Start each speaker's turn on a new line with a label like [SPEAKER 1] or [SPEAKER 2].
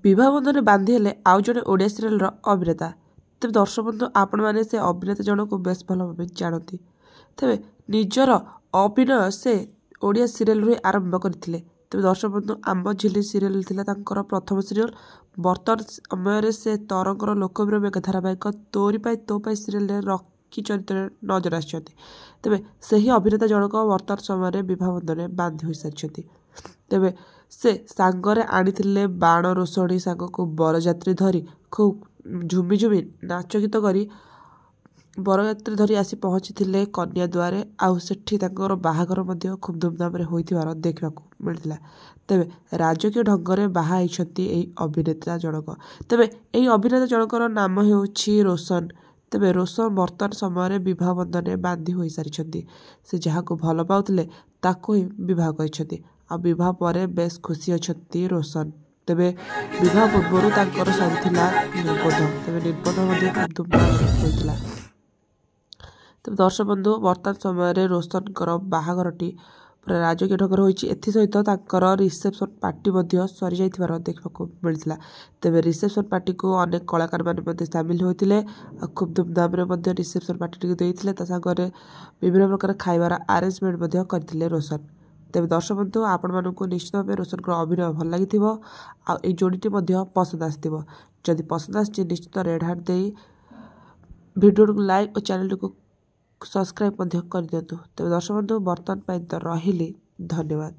[SPEAKER 1] विवाह बंधन बांधि हेले आउ जड़े ओडिया सीरियल अभिनेता। तेज दर्शक बंधु आपण मैंने से अभिनेता जनक बेस भल भाव जानती। तेज निजर अभिनय से ओडिया सीरियल रू आरंभ करते। तेज दर्शक बंधु आम झिली सीरियल थिला प्रथम सीरियल। बर्तमान समय से तरंगर लोकप्रिय मेघ धारावाहिक तोरी पाई तो पाई सीरियल रॉकी चरित्र नजर आछंती। तेबे सही अभिनेता जनक बर्तमान समय विवाह बंधन बांधि हो सारी। तेबे से सांगरे आनी बाण रोषणी सांग को बरजात्री धरी खूब झुमी झुमी नाच गीत करी बरजात्री धरी आसी पहुँची कन्या द्वारे आउ सेठी बाहाघर खूब धूमधाम होइथिबार देखा मिलता। तेबे राजकीय ढंगरे बाहा होइछंती एई अभिनेता जनक। तेबे एई अभिनेता जनकर नाम हेउछि रोशन। तेबे रोशन बर्तमान समय विवाह बंधन बांधि हो सारी। से जहाँ को भल पाउथिले ताको ही विवाह करिछंती। आ विवाह पर बेस खुशी अछंती रोशन। तेबे विवाह पूर्व तांकर सरीथिला निबंध। तेबे निबंध मध्ये खूब धूमधाम होइथिला। तेबे दर्शक बंधु बर्तमान समय रोशनकर बाहाघरटी पूरा राजकीय ढंगर होइछि। एथि सहित तांकर रिसेप्शन पार्टी मध्ये सरी जाइथिबार देखा मिलता। तेबे रिसेप्शन पार्टी को अनेक कलाकार माने सामिल होइथिले। खूब धूमधाम रे रिसेप्शन पार्टी देइथिले। ता संगरे विभिन्न प्रकार खाइबार अरेंजमेंट मध्ये करथिले रोशन। तेबे दर्शक बंधु आपण मानकु निश्चित भाव रोशन अभिनय भल लगी आ जोड़ीटी पसंद आसथिबो। जदि पसंद आछि निश्चित रेड हार्ट दे वीडियो को लाइक और चैनल को सब्सक्राइब कर दियंतु। तेबे दर्शक बंधु बर्तमान तो रहिली। धन्यवाद।